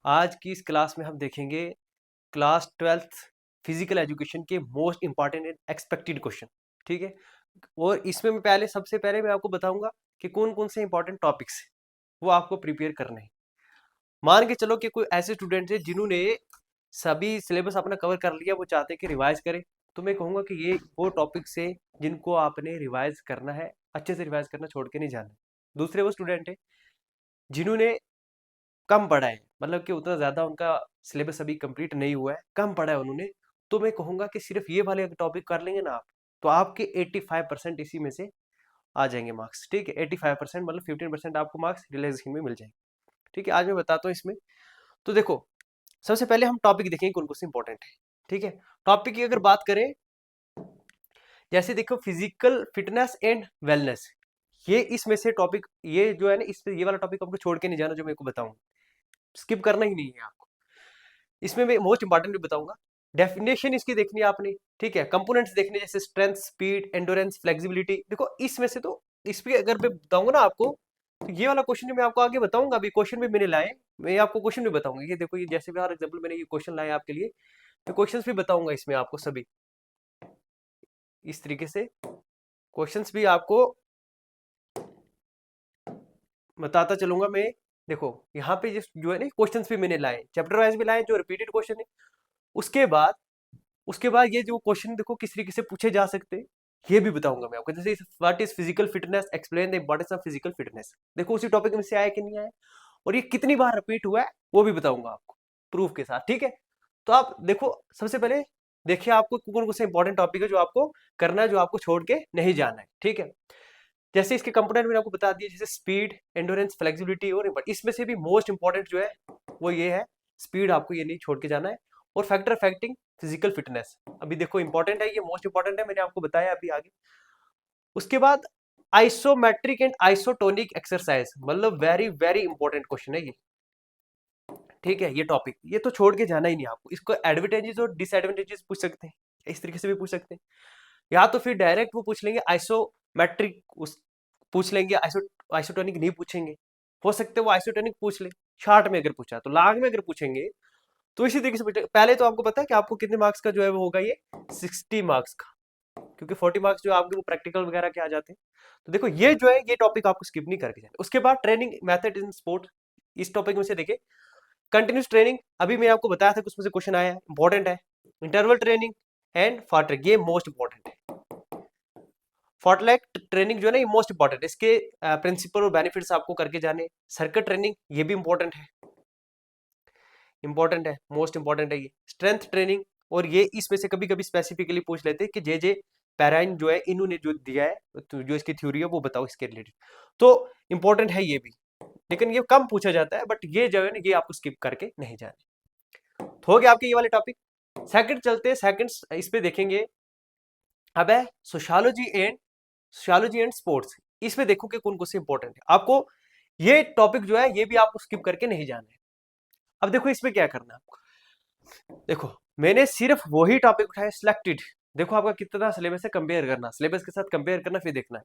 आज की इस क्लास में हम देखेंगे क्लास 12th फिजिकल एजुकेशन के most important and expected question. ठीक है, और इसमें मैं सबसे पहले मैं आपको बताऊंगा कि कौन कौन से इंपॉर्टेंट टॉपिक्स वो आपको प्रिपेयर करने हैं। मान के चलो कि कोई ऐसे स्टूडेंट है जिन्होंने सभी सिलेबस अपना कवर कर लिया, वो चाहते हैं कि रिवाइज करें, तो मैं कहूंगा कि ये वो टॉपिक्स है जिनको आपने रिवाइज करना है, अच्छे से रिवाइज करना छोड़ के नहीं जाना है। दूसरे वो स्टूडेंट है जिन्होंने कम पढ़ा है, मतलब कि उतना ज़्यादा उनका सिलेबस अभी कंप्लीट नहीं हुआ है, कम पढ़ा है उन्होंने, तो मैं कहूँगा कि सिर्फ ये वाले टॉपिक कर लेंगे ना आप, तो आपके 85% इसी में से आ जाएंगे मार्क्स। ठीक है, 85% मतलब 15% आपको मार्क्स रियलाइजेशन में मिल जाएंगे। ठीक है, आज मैं बताता हूँ इसमें। तो देखो, सबसे पहले हम टॉपिक देखेंगे कौन कौन से इंपॉर्टेंट है। ठीक है, टॉपिक की अगर बात करें, जैसे देखो फिजिकल फिटनेस एंड वेलनेस, ये इसमें से टॉपिक, ये जो है ना, इस ये वाला टॉपिक आपको छोड़ के नहीं जाना, जो मेरे को बताऊँ, स्किप करना ही नहीं है आपको। इसमें मैं मोस्ट इंपॉर्टेंट भी बताऊंगा। डेफिनेशन इसकी देखनी है आपने। ठीक है, कंपोनेंट्स देखने, जैसे स्ट्रेंथ, स्पीड, एंडोरेंस, फ्लेक्सिबिलिटी। देखो इसमें से तो इस पे अगर मैं बताऊंगा ना आपको, तो ये वाला क्वेश्चन जो मैं आपको आगे बताऊंगा, अभी क्वेश्चन भी मैंने लाए, मैं आपको क्वेश्चन भी बताऊंगा। ये देखो, ये जैसे भी फॉर एग्जाम्पल मैंने ये क्वेश्चन लाए आपके लिए, तो क्वेश्चंस भी बताऊंगा इसमें आपको सभी, इस तरीके से क्वेश्चंस भी आपको बताता चलूंगा मैं। देखो यहाँ पे जो है ना, क्वेश्चंस भी मैंने लाए, चैप्टर वाइज भी लाए, जो रिपीटेड क्वेश्चन है। उसके बाद ये जो क्वेश्चन देखो किस तरीके से पूछे जा सकते हैं, ये भी बताऊंगा मैं आपको। जैसे what is physical fitness, explain the importance of physical fitness, देखो उसी टॉपिक में से आया कि नहीं आया, और ये कितनी बार रिपीट हुआ है वो भी बताऊंगा आपको प्रूफ के साथ। ठीक है, तो आप देखो, सबसे पहले देखिए आपको कौन कौन से इंपॉर्टेंट टॉपिक है जो आपको करना है, जो आपको छोड़ के नहीं जाना है। ठीक है, जैसे इसके कंपोनेंट मैंने आपको बता दिया, जैसे स्पीड, एंडोरेंस, फ्लेक्सिबिलिटी, और इसमें से भी मोस्ट इंपॉर्टेंट जो है वो ये है, स्पीड आपको ये नहीं छोड़ के जाना है, और फैक्टर अफेक्टिंग फिजिकल फिटनेस, अभी देखो इंपॉर्टेंट है, ये मोस्ट इंपॉर्टेंट है, मैंने आपको बताया अभी आगे। उसके बाद आइसोमेट्रिक एंड आइसोटोनिक एक्सरसाइज, मतलब वेरी वेरी इंपॉर्टेंट क्वेश्चन है ये। ठीक है, ये टॉपिक ये तो छोड़ के जाना ही नहीं आपको। इसको एडवांटेजेस और डिसएडवांटेजेस पूछ सकते हैं, इस तरीके से भी पूछ सकते हैं, या तो फिर डायरेक्ट वो पूछ लेंगे आइसोमेट्रिक, उस पूछ लेंगे, आइसोटोनिक नहीं पूछेंगे। हो सकते है वो आइसोटोनिक पूछ ले शार्ट में, अगर पूछा तो लॉन्ग में अगर पूछेंगे तो इसी तरीके से पूछेंगे। पहले तो आपको पता है कि आपको कितने मार्क्स का जो है वो होगा, ये 60 मार्क्स का, क्योंकि 40 मार्क्स जो आपके वो प्रैक्टिकल वगैरह के आ जाते हैं। तो देखो ये जो है, ये टॉपिक आपको स्किप नहीं करके जाना। उसके बाद ट्रेनिंग मेथड इन स्पोर्ट, इस टॉपिक में से देखिए कंटिन्यूस ट्रेनिंग, अभी मैंने आपको बताया था कि उसमें से क्वेश्चन आया है, इंपॉर्टेंट है। इंटरवल ट्रेनिंग एंड फास्ट, ये मोस्ट इंपॉर्टेंट है। फॉटलैक ट्रेनिंग जो है ना, ये मोस्ट इंपॉर्टेंट है, इसके प्रिंसिपल और बेनिफिट्स आपको करके जाने। सर्किट ट्रेनिंग, ये भी इंपॉर्टेंट है, इंपॉर्टेंट है, मोस्ट इंपॉर्टेंट है ये। स्ट्रेंथ ट्रेनिंग, और ये इसमें से कभी कभी स्पेसिफिकली पूछ लेते हैं कि जे पैराइन जो है इन्होंने जो दिया है, तो जो इसकी थ्योरी है वो बताओ इसके रिलेटेड, तो इंपॉर्टेंट है ये भी, लेकिन ये कम पूछा जाता है, बट ये जो है ना, ये आपको स्किप करके नहीं जाने। तो हो गया आपके ये वाले टॉपिक। सेकंड चलते हैं, सेकंड इस पे देखेंगे। अब है सोशियोलॉजी एंड स्पोर्ट्स, इसमें देखो कि कौन कौन से इंपॉर्टेंट है आपको। ये टॉपिक जो है ये भी आपको स्किप करके नहीं जाना है। अब देखो इसमें क्या करना है आपको। देखो मैंने सिर्फ वही टॉपिक उठाए सिलेक्टेड, देखो आपका कितना सिलेबस है, कंपेयर करना, सिलेबस के साथ कंपेयर करना, फिर देखना है।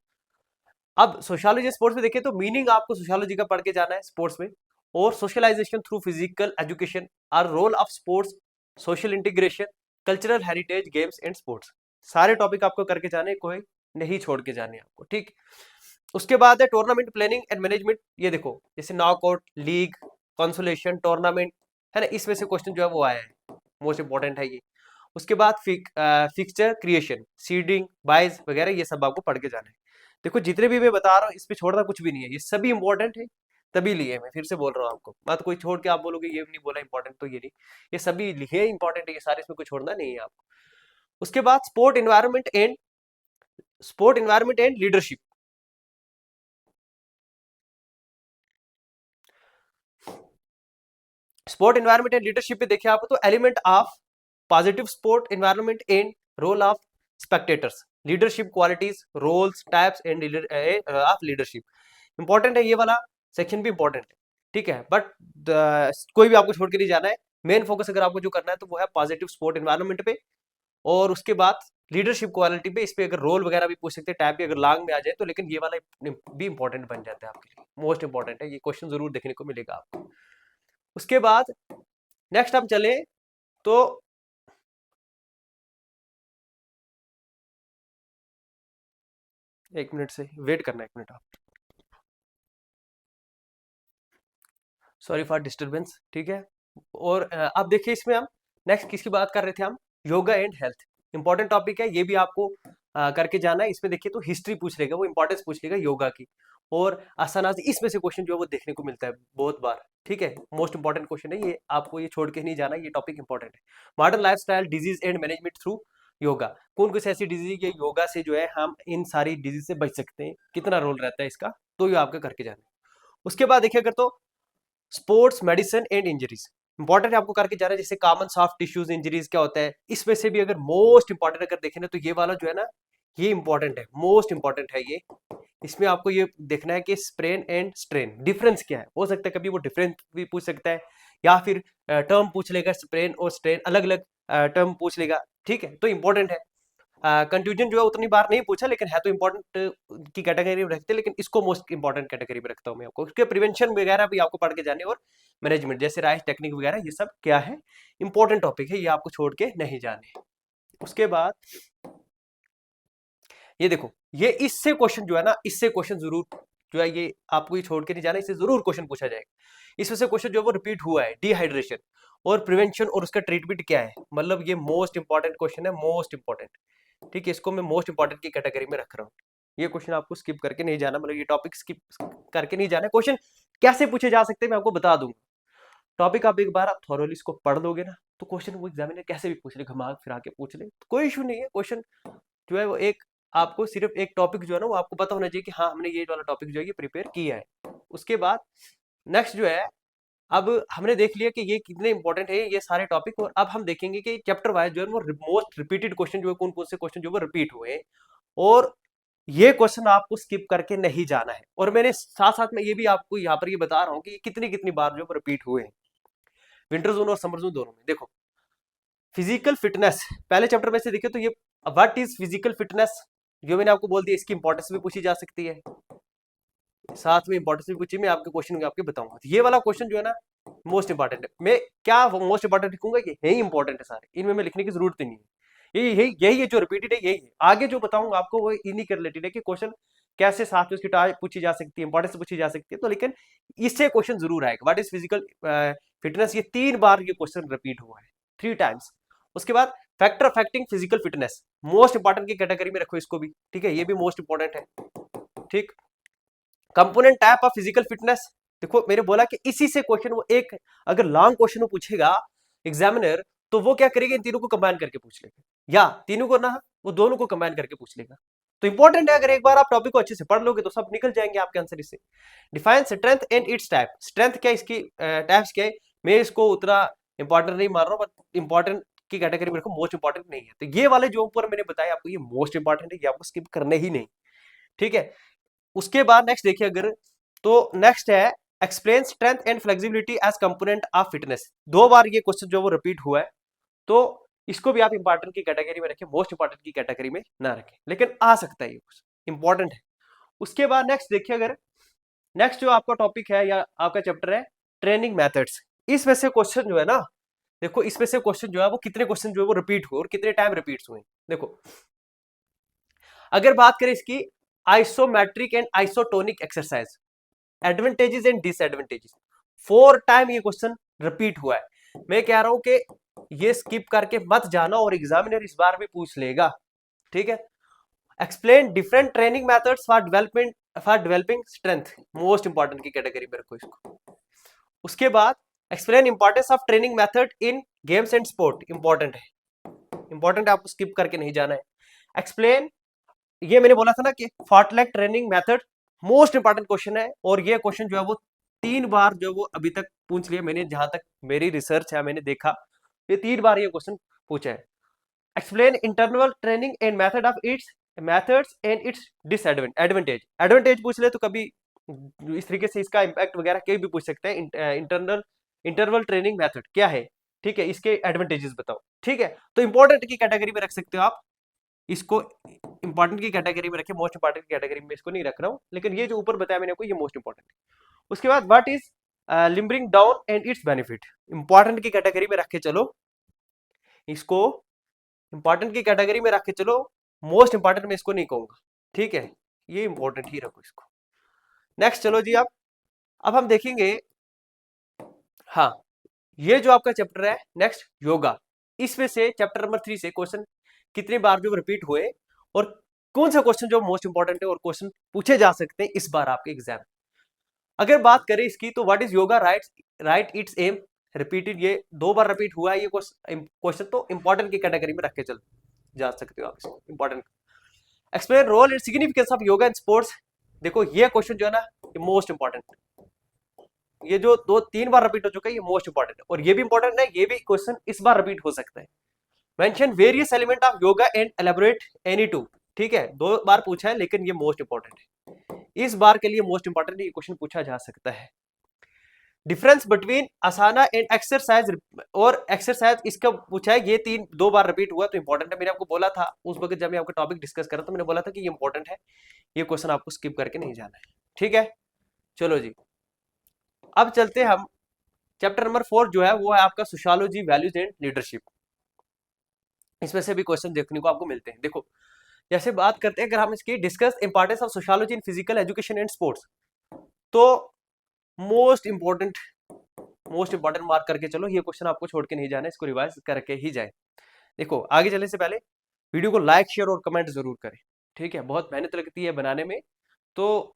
अब सोशियोलॉजी स्पोर्ट्स में देखिए तो मीनिंग आपको सोशियोलॉजी का पढ़ के जाना है स्पोर्ट्स में, और socialization through physical education, our role of sports, social integration, cultural heritage, games and sports, सारे टॉपिक आपको करके जाने, कोई नहीं छोड़ के जाने आपको। ठीक, उसके बाद है टूर्नामेंट प्लानिंग एंड मैनेजमेंट, ये देखो जैसे नॉकआउट, लीग, कंसोलेशन, टूर्नामेंट, है ना, इसमें से क्वेश्चन जो है वो आया है, मोस्ट इंपॉर्टेंट है ये। उसके बाद फिक्सचर क्रिएशन, सीडिंग, बाइज वगैरह, ये सब आपको पढ़ के जाना है। देखो जितने भी मैं बता रहा हूँ, इस पे छोड़ना कुछ भी नहीं है, ये सभी इंपॉर्टेंट है, तभी लिए मैं फिर से बोल रहा हूँ आपको, मत कोई छोड़ के आप बोलोगे ये नहीं बोला इंपॉर्टेंट, तो ये नहीं, ये सभी लिखे इंपॉर्टेंट है ये सारे, इसमें कोई छोड़ना नहीं है आपको। उसके बाद sport environment and leadership, sport environment and leadership पे देखिए आप, तो element of positive sport environment and role of spectators, leadership qualities, roles, types and of leadership, important है ये वाला सेक्शन भी इंपॉर्टेंट है। ठीक है, बट कोई भी आपको छोड़ के नहीं जाना है, मेन फोकस अगर आपको जो करना है तो वो है पॉजिटिव स्पोर्ट एनवायरमेंट पे, और उसके बाद लीडरशिप क्वालिटी पे, इस पे अगर रोल वगैरह भी पूछ सकते हैं, टाइप भी अगर लॉन्ग में आ जाए तो, लेकिन ये वाला भी इंपॉर्टेंट बन जाता है आपके लिए, मोस्ट इंपॉर्टेंट है, ये क्वेश्चन जरूर देखने को मिलेगा आपको। उसके बाद नेक्स्ट हम चले तो एक मिनट से वेट करना, एक मिनट आप, सॉरी फॉर डिस्टरबेंस, ठीक है। और आप देखिए इसमें हम नेक्स्ट किसकी बात कर रहे थे हम, yoga and health, important topic है ये भी आपको करके जाना है। इसमें देखिए तो हिस्ट्री पूछ लेगा, वो इंपॉर्टेंस पूछ लेगा योगा की, और आसानास इसमें से क्वेश्चन जो है वो देखने को मिलता है बहुत बार, ठीक है। मोस्ट इंपॉर्टेंट क्वेश्चन है ये, आपको ये छोड़ के नहीं जाना, ये टॉपिक इंपॉर्टेंट है। Modern lifestyle disease and management through yoga, कौन कौन सी ऐसी डिजीज है योगा से जो है हम इन सारी डिजीज से बच सकते हैं, कितना रोल रहता है इसका, तो ये आपका करके जाना है। उसके बाद देखिए अगर तो sports medicine and injuries, important है आपको करके जा रहा है, जैसे कॉमन सॉफ्ट टिश्यूज इंजरीज क्या होता है, इसमें से भी अगर मोस्ट इंपॉर्टेंट अगर देखें ना तो ये वाला जो है ना, ये इंपॉर्टेंट है, मोस्ट इंपॉर्टेंट है ये। इसमें आपको ये देखना है कि स्प्रेन एंड स्ट्रेन डिफरेंस क्या है, हो सकता है कभी वो डिफरेंस भी पूछ सकता है, या फिर टर्म पूछ लेगा, स्प्रेन और स्ट्रेन अलग अलग टर्म पूछ लेगा, ठीक है, तो इंपॉर्टेंट है। कंट्यूजन जो है उतनी बार नहीं पूछा, लेकिन है तो इंपॉर्टेंट की कैटेगरी में रखते हैं, लेकिन इसको मोस्ट इंपॉर्टेंट कैटेगरी में रखता हूँ मैं आपको, उसके प्रिवेंशन वगैरह भी आपको पढ़ के जाने, और मैनेजमेंट जैसे राइस टेक्निक वगैरह ये सब क्या है, इंपॉर्टेंट टॉपिक है, ये आपको छोड़ के नहीं जाने। उसके बाद ये देखो, ये इससे क्वेश्चन जो है ना, इससे क्वेश्चन जरूर जो है ये आपको ये छोड़ के नहीं जाना, इससे जरूर क्वेश्चन पूछा जाएगा। इसमें से क्वेश्चन जो है वो रिपीट हुआ है, डिहाइड्रेशन और प्रिवेंशन और उसका ट्रीटमेंट क्या है, मतलब ये मोस्ट इंपॉर्टेंट क्वेश्चन है, मोस्ट इंपॉर्टेंट, ठीक है। इसको मैं मोस्ट इंपॉर्टेंट की कैटेगरी में रख रहा हूँ। ये क्वेश्चन आपको स्किप करके नहीं जाना, मतलब ये टॉपिक स्किप करके नहीं जाना। क्वेश्चन कैसे पूछे जा सकते हैं मैं आपको बता दूंगा। टॉपिक आप एक बार आप थॉरोली इसको पढ़ लोगे ना, तो क्वेश्चन वो एग्जामिनर कैसे भी पूछ ले, घुमा फिरा के पूछ ले, तो कोई इशू नहीं है। क्वेश्चन जो है वो एक, आपको सिर्फ एक टॉपिक जो है ना वो आपको पता होना चाहिए कि हाँ हमने ये वाला टॉपिक जो है ये प्रिपेयर किया है। उसके बाद नेक्स्ट जो है, अब हमने देख लिया कि ये कितने इंपॉर्टेंट है ये सारे टॉपिक, और अब हम देखेंगे कि चैप्टर वाइज जो है वो मोस्ट रिपीटेड क्वेश्चन जो है कौन कौन से क्वेश्चन जो है रिपीट हुए हैं, और ये क्वेश्चन आपको स्किप करके नहीं जाना है। और मैंने साथ साथ में ये भी आपको यहाँ पर ये बता रहा हूँ कि ये कितनी कितनी बार जो है रिपीट हुए हैं, विंटर जोन और समर जोन दोनों में। देखो फिजिकल फिटनेस पहले चैप्टर में से देखिए तो ये व्हाट इज फिजिकल फिटनेस, जो मैंने आपको बोल दिया, इसकी इंपॉर्टेंस भी पूछी जा सकती है, साथ में इंपॉर्टेंस भी पूछी, मैं आपके क्वेश्चन आपके बताऊंगा। ये वाला क्वेश्चन जो है ना मोस्ट इंपॉर्टेंट है, मैं क्या मोस्ट इंपॉर्टेंट लिखूंगा, ये यही इंपॉर्टेंट है सारे, इनमें मैं लिखने की जरूरत ही नहीं है। यही यही यही है जो रिपीटेड है, यही है। आगे जो बताऊंगा आपको वो इन्हीं के रिलेटेड है कि क्वेश्चन कैसे साथ में उसकी पूछी जा सकती है, इंपॉर्टेंस पूछी जा सकती है, तो लेकिन इससे क्वेश्चन जरूर आएगा। व्हाट इज फिजिकल फिटनेस, ये 3 बार ये क्वेश्चन रिपीट हुआ है, 3 टाइम्स। उसके बाद factor affecting physical fitness, most important की कैटेगरी में रखो इसको भी, ठीक है, ये भी मोस्ट इंपॉर्टेंट है, ठीक। Component type of physical fitness, देखो मैंने बोला कि इसी से क्वेश्चन वो एक, अगर लॉन्ग क्वेश्चन वो पूछेगा एग्जामिनर, तो वो क्या करेगा, इन तीनों को कंबाइन करके पूछ लेगा, या तीनों को ना, वो दोनों को कंबाइन करके पूछ लेगा। तो इंपॉर्टेंट है, अगर एक बार आप टॉपिक को अच्छे से पढ़ लोगे तो सब निकल जाएंगे आपके आंसर इससे। Define strength and it's type, strength क्या, इसकी टाइप्स क्या है, मैं इसको उतना इंपॉर्टेंट नहीं मान रहा हूँ, बट इंपॉर्टेंट की कैटेगरी में रखो, मोस्ट इंपॉर्टेंट नहीं है। तो ये वाले जो ऊपर मैंने बताया आपको, ये मोस्ट इंपॉर्टेंट है, ये आपको स्किप करने ही नहीं, ठीक है। उसके बाद नेक्स्ट देखिए अगर, तो नेक्स्ट है explain strength and flexibility as component of fitness, 2 बार ये क्वेश्चन जो वो रिपीट हुआ है, तो इसको भी आप इंपॉर्टेंट की कैटेगरी में रखें, मोस्ट इंपॉर्टेंट की कैटेगरी में ना रखें, लेकिन आ सकता है ये क्वेश्चन, इंपॉर्टेंट है। उसके बाद नेक्स्ट देखिए अगर, नेक्स्ट जो आपका टॉपिक है या आपका चैप्टर है ट्रेनिंग मेथड्स, इसमें से क्वेश्चन जो है ना, देखो इसमें से क्वेश्चन जो है वो कितने क्वेश्चन जो है वो रिपीट हुए और कितने टाइम रिपीट हुए। देखो अगर बात करें इसकी isometric and isotonic exercise, advantages and disadvantages, 4 time ये क्वेश्चन रिपीट हुआ है। मैं कह रहा हूं कि ये स्किप करके मत जाना, और एग्जामिनर इस बार भी पूछ लेगा, ठीक है। Explain different training methods for developing strength, most important की कैटेगरी में रखो इसको। उसके बाद explain importance of training method in games and sport, important है, इंपॉर्टेंट है, आपको स्किप करके नहीं जाना है। एक्सप्लेन, ये मैंने बोला था ना कि fartlek training method, most important question है, और ये क्वेश्चन जो है वो 3 बार जो वो अभी तक पूछ लिया मैंने, जहां तक मेरी रिसर्च है मैंने देखा, ये 3 बार ये क्वेश्चन पूछा है। Explain internal training and method of its methods and it's disadvantage, advantage पूछ ले तो कभी इस तरीके से इसका इंपैक्ट वगैरह कहीं भी पूछ सकते हैं, इंटरनल इंटरवल ट्रेनिंग मेथड क्या है, ठीक है, इसके एडवांटेजेस बताओ, ठीक है। तो इंपॉर्टेंट की कैटेगरी में रख सकते हो आप इसको, इंपॉर्टेंट की कैटेगरी में रखे, मोस्ट इंपॉर्टेंट की कैटेगरी में इसको नहीं रख रहा हूं, लेकिन ये जो ऊपर बताया मैंने आपको ये मोस्ट इंपॉर्टेंट है। उसके बाद what is limbering down and its benefit, important की कैटेगरी में रख के चलो इसको, इंपॉर्टेंट की कैटेगरी में रख के चलो, मोस्ट इंपॉर्टेंट मैं इसको नहीं कहूंगा, ठीक है, ये इंपॉर्टेंट ही रखो इसको। नेक्स्ट चलो जी, अब हम देखेंगे, हाँ, ये जो आपका चैप्टर है नेक्स्ट योगा, इसमें से चैप्टर नंबर 3 से क्वेश्चन कितनी बार जो रिपीट हुए और कौन सा क्वेश्चन जो मोस्ट इंपॉर्टेंट है और क्वेश्चन पूछे जा सकते हैं इस बार आपके एग्जाम। अगर बात करें इसकी तो what is yoga right it's um, repeated, ये 2 बार रिपीट हुआ है ये क्वेश्चन, तो इंपॉर्टेंट की कैटेगरी में रख के चल जा सकते हो आप इसको, important. Explain role and significance of yoga in sports, देखो ये क्वेश्चन जो है ना ये मोस्ट इंपॉर्टेंट, ये जो 2-3 बार रिपीट हो चुका है ये मोस्ट इंपॉर्टेंट है, और ये भी इंपॉर्टेंट है, ये भी क्वेश्चन इस बार रिपीट हो सकता है। Mention various element of yoga and elaborate any two, ठीक है, 2 बार पूछा है लेकिन ये मोस्ट इंपॉर्टेंट है, इस बार के लिए मोस्ट इंपॉर्टेंट ये क्वेश्चन पूछा जा सकता है। डिफरेंस बिटवीन आसाना एंड एक्सरसाइज, और एक्सरसाइज इसका पूछा है, ये 2 बार रिपीट हुआ तो इंपॉर्टेंट है, मैंने आपको बोला था उस वक्त जब मैं आपका टॉपिक डिस्कस कर रहा था, मैंने बोला था कि ये इंपॉर्टेंट है, ये क्वेश्चन आपको स्किप करके नहीं जाना है, ठीक है। चलो जी, अब चलते हम चैप्टर नंबर 4 जो है वो है आपका सोशियोलॉजी वैल्यूज एंड लीडरशिप, इसमें से भी क्वेश्चन देखने को आपको मिलते हैं। देखो जैसे बात करते हैं, अगर हम इसकी discuss importance of sociology in physical education and sports, तो मोस्ट इंपॉर्टेंट मार्क करके चलो, ये क्वेश्चन आपको छोड़ के नहीं जाना, इसको रिवाइज करके ही जाए। देखो आगे चलने से पहले वीडियो को लाइक शेयर और कमेंट जरूर करें, ठीक है, बहुत मेहनत लगती है बनाने में, तो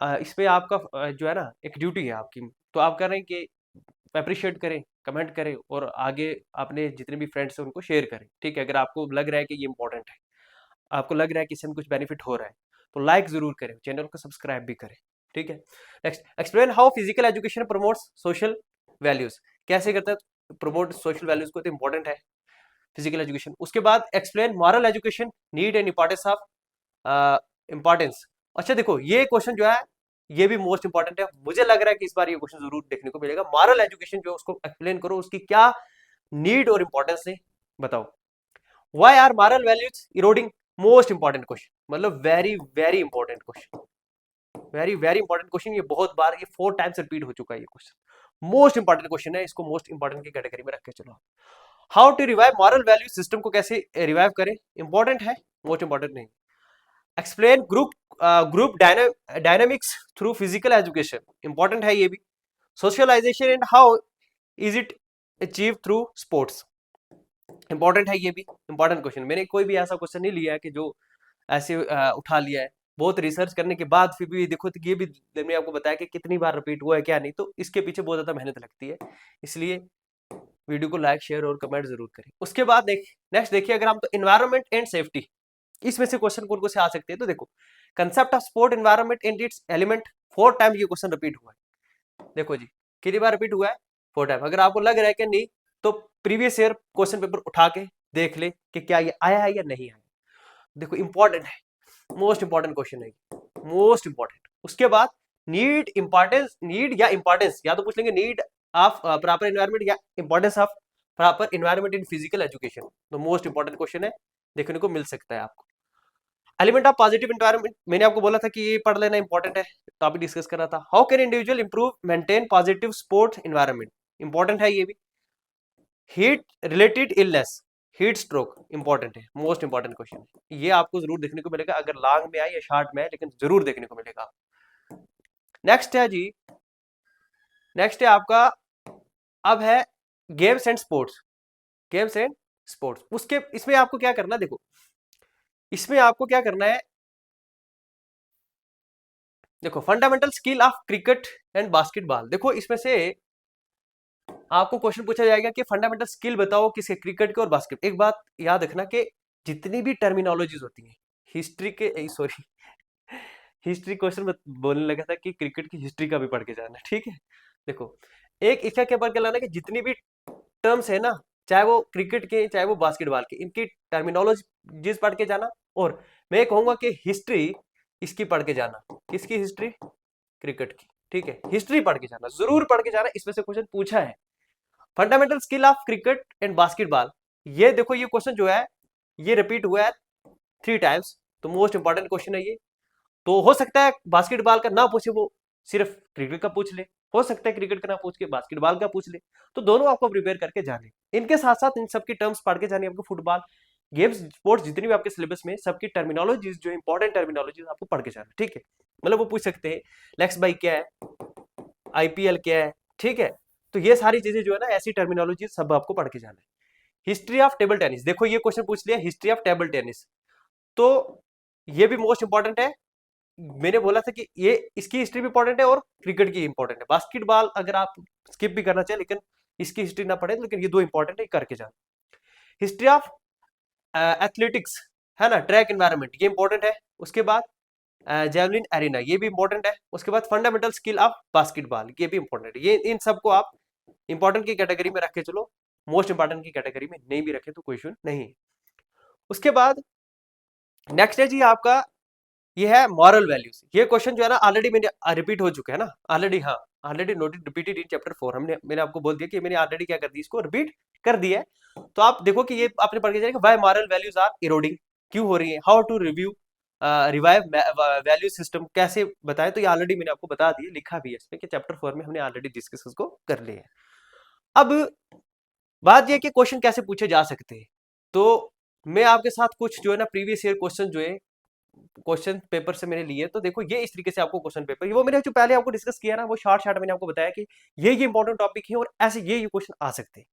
इस पे आपका जो है ना एक ड्यूटी है आपकी, तो आप कर रहे हैं कि अप्रिशिएट करें, कमेंट करें और आगे अपने जितने भी फ्रेंड्स हैं उनको शेयर करें, ठीक है। अगर आपको लग रहा है कि ये इंपॉर्टेंट है, आपको लग रहा है कि इससे कुछ बेनिफिट हो रहा है, तो लाइक जरूर करें, चैनल को सब्सक्राइब भी करें, ठीक है। Next, explain how physical education promotes social values, कैसे करता है प्रमोट सोशल वैल्यूज को, तो इंपॉर्टेंट है फिजिकल एजुकेशन। उसके बाद explain moral education need and importance of importance. अच्छा देखो ये क्वेश्चन जो है ये भी मोस्ट इंपॉर्टेंट है, मुझे लग रहा है कि इस बार ये क्वेश्चन जरूर देखने को मिलेगा। मॉरल एजुकेशन जो उसको एक्सप्लेन करो, उसकी क्या नीड और इंपॉर्टेंस है बताओ। Why are moral values eroding, most important question, मतलब very very important question, very very important question, ये बहुत बार, ये 4 टाइम्स रिपीट हो चुका है ये क्वेश्चन, मोस्ट इंपॉर्टेंट क्वेश्चन है, इसको मोस्ट इंपॉर्टेंट की कैटेगरी में रख के चलो। How to revive moral value system को कैसे रिवाइव करें, इंपॉर्टेंट है, मोस्ट इंपॉर्टेंट नहीं। Explain group dynamics through physical education, important है ये भी। Socialization and how is it achieve through sports, important है ये भी, इंपॉर्टेंट क्वेश्चन, मैंने कोई भी ऐसा क्वेश्चन नहीं लिया है कि जो ऐसे उठा लिया है, बहुत रिसर्च करने के बाद फिर भी देखो, तो ये भी मैंने आपको बताया कि कितनी बार रिपीट हुआ है क्या नहीं, तो इसके पीछे बहुत ज्यादा मेहनत लगती है, इसलिए वीडियो को लाइक शेयर और कमेंट जरूर करें। उसके बाद नेक्स्ट देखिए, अगर हम तो इन्वायरमेंट एंड सेफ्टी, इसमें से क्वेश्चन कौन कौन से आ सकते हैं, तो देखो concept of sport environment and it's element, 4 time ये क्वेश्चन रिपीट हुआ है, देखो जी कितनी बार रिपीट हुआ है, 4 टाइम। अगर आपको लग रहा है कि नहीं, तो प्रीवियस ईयर क्वेश्चन पेपर उठा के देख ले कि क्या ये आया है या नहीं आया, देखो इंपॉर्टेंट है, मोस्ट इंपॉर्टेंट क्वेश्चन है, मोस्ट इंपॉर्टेंट। उसके बाद नीड इंपॉर्टेंस, नीड या इंपॉर्टेंस, या तो पूछ लेंगे नीड ऑफ प्रॉपर एनवायरनमेंट या importance of proper environment in physical education, तो मोस्ट इंपॉर्टेंट क्वेश्चन है, देखने को मिल सकता है आपको। एलिमेंट ऑफ पॉजिटिव एनवायरनमेंट, मैंने आपको बोला था कि ये पढ़ लेना इंपॉर्टेंट है, टॉपिक डिस्कस कर रहा था। How can individual improve maintain positive sports environment, important है ये भी। Heat related illness, heat stroke, important है, मोस्ट इंपॉर्टेंट क्वेश्चन है, ये आपको जरूर देखने को मिलेगा, अगर लॉन्ग में आए या शॉर्ट में आए, लेकिन जरूर देखने को मिलेगा। नेक्स्ट है जी, नेक्स्ट है आपका, अब है games and sports, games and sports, उसके इसमें आपको क्या करना है, देखो इसमें आपको क्या करना है, देखो fundamental skill of cricket and basketball, देखो इसमें से आपको क्वेश्चन पूछा जाएगा कि फंडामेंटल स्किल बताओ किसके, क्रिकेट के और बास्केट। एक बात याद रखना कि जितनी भी टर्मिनोलॉजीज होती हैं हिस्ट्री के, सॉरी हिस्ट्री क्वेश्चन में बोलने लगा था कि क्रिकेट की हिस्ट्री का भी पढ़ के जाना, ठीक है। देखो एक इसका क्या पढ़ के लाना कि जितनी भी टर्म्स है ना, चाहे वो क्रिकेट के चाहे वो बास्केटबॉल के, इनकी टर्मिनोलॉजी पढ़ के जाना, और मैं कहूंगा कि हिस्ट्री इसकी पढ़ के जाना, किसकी हिस्ट्री, क्रिकेट की, ठीक है, हिस्ट्री पढ़ के जाना, जरूर पढ़ के जाना, इसमें से क्वेश्चन पूछा है। Fundamental skill of cricket and basketball, ये देखो ये क्वेश्चन जो है ये रिपीट हुआ है 3 टाइम्स, तो मोस्ट इंपॉर्टेंट क्वेश्चन है ये, तो हो सकता है बास्केटबॉल का ना पूछे, वो सिर्फ क्रिकेट का पूछ ले, हो सकता है क्रिकेट का ना पूछ के बास्केटबॉल का पूछ ले, तो दोनों आपको प्रिपेयर करके जाने। इनके साथ साथ इन सबकी टर्म्स पढ़ के जाने, आपको फुटबॉल गेम्स स्पोर्ट्स जितनी भी आपके सिलेबस में सबकी टर्मिनोलॉजीज जो इंपॉर्टेंट टर्मिनोलॉजीज आपको पढ़ के जाना, ठीक है। मतलब वो पूछ सकते हैं लेग्स बाई क्या है, आईपीएल क्या है, ठीक है। तो ये सारी चीजें जो है ना, ऐसी टर्मिनोलॉजी सब आपको पढ़ के जाना है। हिस्ट्री ऑफ टेबल टेनिस, देखो ये क्वेश्चन पूछ लिया हिस्ट्री ऑफ टेबल टेनिस, तो ये भी मोस्ट इंपॉर्टेंट है। मैंने बोला था कि ये इसकी हिस्ट्री भी इंपॉर्टेंट है और क्रिकेट की इंपॉर्टेंट है। बास्केटबॉल अगर आप स्किप भी करना चाहिए, लेकिन इसकी हिस्ट्री ना पढ़े, लेकिन ये दो इंपॉर्टेंट है, करके जाना। हिस्ट्री ऑफ एथलेटिक्स है ना, ट्रैक एनवायरनमेंट, ये इंपॉर्टेंट है। उसके बाद जेवलिन एरिना, ये भी इंपॉर्टेंट है। उसके बाद फंडामेंटल स्किल ऑफ बास्केटबॉल, ये भी इंपॉर्टेंट है। ये इन सबको आप इंपॉर्टेंट की कैटेगरी में रख के चलो, मोस्ट इंपॉर्टेंट की कैटेगरी में नहीं भी रखे तो कोई इशू नहीं। उसके बाद नेक्स्ट है जी आपका, ये है मॉरल वैल्यूज। ये क्वेश्चन जो है ना ऑलरेडी मैंने रिपीट हो चुका है ना, ऑलरेडी, हाँ already noted repeated in chapter 4। मैंने आपको बोल दिया कि मैंने ऑलरेडी क्या कर दिया, इसको रिपीट कर दिया है। तो आप देखो कि ये आपने पढ़ के जाएगा, why moral values are eroding, क्यों हो रही है, how to review revive value system, कैसे बताएं। तो ये ऑलरेडी मैंने आपको बता दिया, लिखा भी है इसमें कि चैप्टर 4 में हमने ऑलरेडी डिस्कस उसको कर लिया है। अब बात ये कि क्वेश्चन कैसे पूछे जा सकते हैं, तो मैं आपके साथ कुछ जो है ना प्रीवियस ईयर क्वेश्चन जो है क्वेश्चन पेपर से मैंने लिए। तो देखो ये इस तरीके से आपको क्वेश्चन पेपर, वो मैंने जो पहले आपको डिस्कस किया ना, वो शॉर्ट शॉर्ट मैंने आपको बताया कि ये इंपॉर्टेंट टॉपिक है और ऐसे ये क्वेश्चन आ सकते हैं।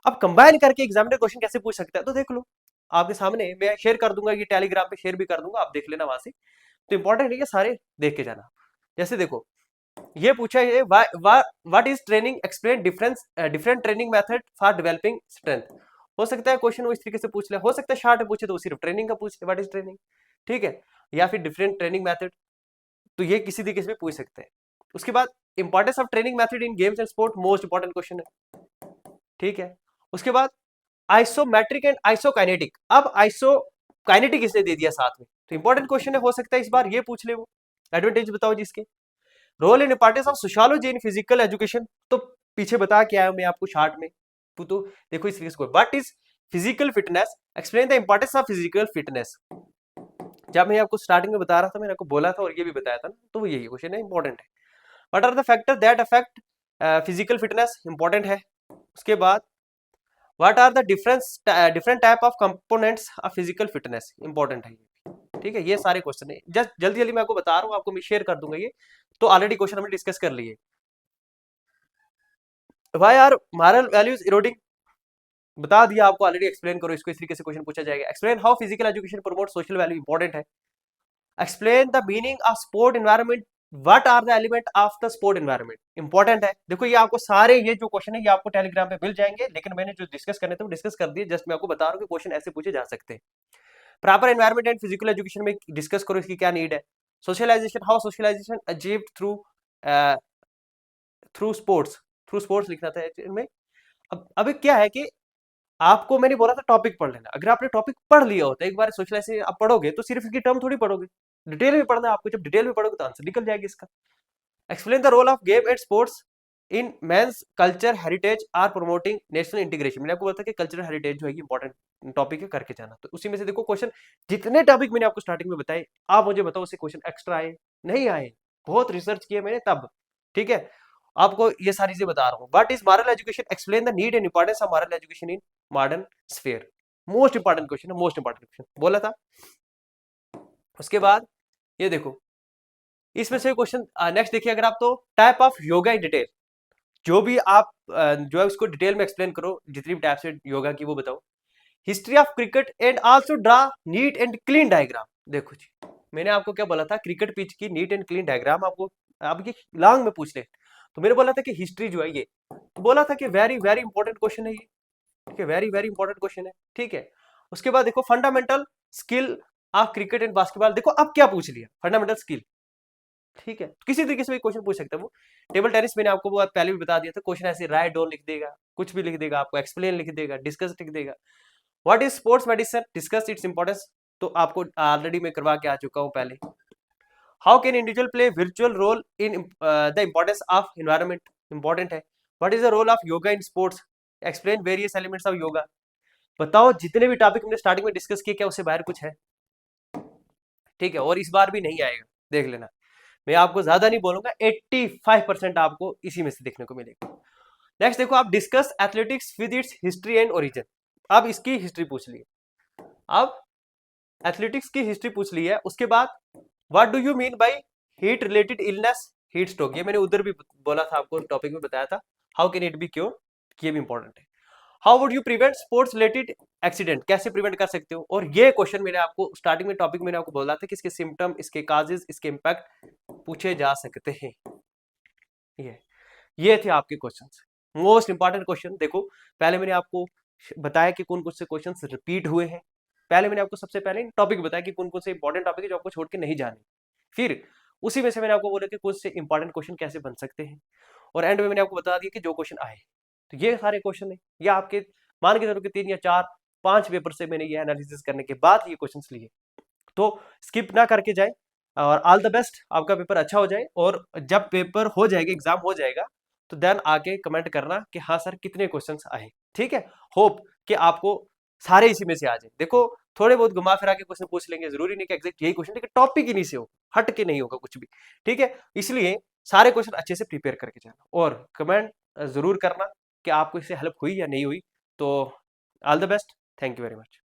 अब कंबाइन करके एग्जामिनर क्वेश्चन कैसे पूछ सकता है, तो देख लो आपके सामने, मैं शेयर कर दूंगा, ये टेलीग्राम पे शेयर भी कर दूंगा, आप देख लेना वहां से। तो इंपॉर्टेंट है कि सारे देख के जाना। जैसे देखो ये पूछा है, what is training, explain different training method for developing strength. हो सकता है क्वेश्चन वो इस तरीके से पूछ ले, हो सकता है शॉर्ट पूछे तो सिर्फ ट्रेनिंग का पूछ ले, व्हाट इज ट्रेनिंग, ठीक है, या फिर डिफरेंट ट्रेनिंग मेथड, तो ये किसी तरीके से भी पूछ सकते हैं। उसके बाद importance of training method in games and sport, most important question है, ठीक है। उसके बाद आइसोमेट्रिक एंड आइसोकाइनेटिक, अब आइसोकाइनेटिक इसने दे दिया साथ में, तो इंपॉर्टेंट क्वेश्चन है, हो सकता है इस बार ये पूछ ले वो। एडवांटेज बताओ जिसके, role and importance of sociology in physical education, तो पीछे बता के आया मैं आपको शार्ट में। तो देखो इस तरीके से, what is physical fitness, explain the importance of physical fitness. जब मैं आपको स्टार्टिंग में बता रहा था, मैंने आपको बोला था और ये भी बताया था ना, तो वो यही क्वेश्चन है, इंपॉर्टेंट है। What are the factor that affect physical fitness, important है। उसके बाद what are the different type of components of physical fitness, important है ये, ठीक है। ये सारे क्वेश्चन है, जस्ट जल्दी जल्दी मैं आपको बता रहा हूँ, आपको मैं शेयर कर दूंगा ये, तो ऑलरेडी क्वेश्चन हमने डिस्कस कर लिए। Why are moral values eroding, बता दिया आपको ऑलरेडी, एक्सप्लेन करो इसको, इस तरीके से क्वेश्चन पूछा जाएगा। Explain how physical education promote social value, important है। Explain the meaning of sport environment, what are the element of the sport environment, important है। देखो ये आपको सारे ये जो क्वेश्चन है ये आपको टेलीग्राम पे मिल जाएंगे, लेकिन मैंने जो डिस्कस करने थे वो डिस्कस कर दिए, जस्ट मैं आपको बता रहा हूँ कि क्वेश्चन ऐसे पूछे जा सकते हैं। Proper environment and physical education में डिस्कस करो इसकी क्या नीड है। Socialization, how socialization achieved through sports, through sports लिखना था इनमें। अब अभी क्या है कि आपको मैंने बोला था टॉपिक पढ़ लेना, अगर आपने टॉपिक पढ़ लिया होता है एक बार सोशलाइजेशन आप पढ़ोगे, तो सिर्फ इसकी टर्म थोड़ी पढ़ोगे, डिटेल में पढ़ना है आपको। जब डिटेल में पढ़ोगे तो आंसर निकल जाएगी इसका। Explain the role of game and sports in men's culture heritage are promoting national integration, मैंने आपको बोला था कि कल्चरल हेरिटेज जो है इंपॉर्टेंट टॉपिक है, करके जाना। तो उसी में से देखो क्वेश्चन, जितने टॉपिक मैंने आपको स्टार्टिंग में बताए, आप मुझे बताओ उससे क्वेश्चन एक्स्ट्रा आए नहीं आए, बहुत रिसर्च किया मैंने तब, ठीक है। आपको ये सारी चीजें बता रहा हूँ। What is moral education, explain the need and importance of moral education in modern sphere, most important question है, मोस्ट इंपॉर्टेंट क्वेश्चन बोला था। उसके बाद ये देखो इसमें से क्वेश्चन नेक्स्ट देखिए, अगर आप तो type of yoga in detail, जो भी आप जो है उसको डिटेल में एक्सप्लेन करो, जितनी भी टाइप से योगा की वो बताओ। History of cricket and also draw neat and clean diagram, देखो जी मैंने आपको क्या बोला था, क्रिकेट पिच की नीट एंड क्लीन डायग्राम आपको आपकी लॉन्ग में पूछ ले, तो मैंने बोला था कि हिस्ट्री जो है ये, तो बोला था कि वेरी वेरी इंपॉर्टेंट क्वेश्चन है ये, ठीक है, वेरी वेरी इंपॉर्टेंट क्वेश्चन है, ठीक है। उसके बाद देखो fundamental skill of cricket and basketball, देखो अब क्या पूछ लिया, फंडामेंटल स्किल, ठीक है। किसी तरीके से भी क्वेश्चन पूछ सकते हैं वो। टेबल टेनिस मैंने आपको वो पहले भी बता दिया था, क्वेश्चन ऐसे राइट डोंट लिख देगा, कुछ भी लिख देगा, आपको एक्सप्लेन लिख देगा, डिस्कस लिख देगा। What is sports medicine, discuss its importance, तो आपको ऑलरेडी मैं करवा के आ चुका हूं पहले। How can individual play virtual role in the importance of environment, important है। What is the role of yoga in sports, explain various elements of yoga. बताओ जितने भी टॉपिक हमने स्टार्टिंग में डिस्कस किए क्या उससे बाहर कुछ है, ठीक है, और इस बार भी नहीं आएगा, देख लेना। मैं आपको ज्यादा नहीं बोलूंगा, 85% आपको इसी में से देखने को मिलेगा। नेक्स्ट देखो, आप discuss athletics with its history and origin. अब इसकी हिस्ट्री पूछ ली है। अब एथलेटिक्स की हिस्ट्री पूछ ली है, उसके बाद what do you mean by heat related illness, heat stroke, ये मैंने उधर भी बोला था आपको, टॉपिक में बताया था, how can it be cure, ये भी इंपॉर्टेंट है। How would you prevent sports related accident, कैसे प्रिवेंट कर सकते हो। और ये क्वेश्चन मैंने आपको स्टार्टिंग में टॉपिक मैंने आपको बोला था कि इसके सिम्टम, इसके काजेस, इसके इम्पैक्ट पूछे जा सकते हैं। ये थे आपके क्वेश्चंस, मोस्ट इंपॉर्टेंट क्वेश्चन। देखो पहले मैंने आपको बताया कि कौन कौन से क्वेश्चंस रिपीट हुए हैं, पहले मैंने आपको सबसे पहले टॉपिक बताया कि कौन कौन से इंपॉर्टेंट टॉपिक है जो आपको छोड़ के नहीं जाने, फिर उसी में से मैंने आपको बोला कि कौन से इंपॉर्टेंट क्वेश्चन कैसे बन सकते हैं, और एंड में मैंने आपको बता दिया कि जो क्वेश्चन आए। तो ये सारे क्वेश्चन है, ये आपके मान के चलो कि 3 या 4 5 पेपर से मैंने ये एनालिसिस करने के बाद ये क्वेश्चंस लिए, तो स्किप ना करके जाए। और ऑल द बेस्ट, आपका पेपर अच्छा हो जाए, और जब पेपर हो जाएगा, एग्जाम हो जाएगा, तो देन आके कमेंट करना कि हाँ सर कितने क्वेश्चंस आए। ठीक है, होप कि आपको सारे इसी में से आ जाए। देखो थोड़े बहुत घुमा फिरा के क्वेश्चन पूछ लेंगे, जरूरी नहीं कि एग्जैक्ट यही क्वेश्चन, लेकिन टॉपिक ही नहीं से हो, हट के नहीं होगा कुछ भी। ठीक है, इसलिए सारे क्वेश्चन अच्छे से प्रिपेयर करके जाना, और कमेंट जरूर करना कि आपको इससे हेल्प हुई या नहीं हुई। तो all the best, thank you very much.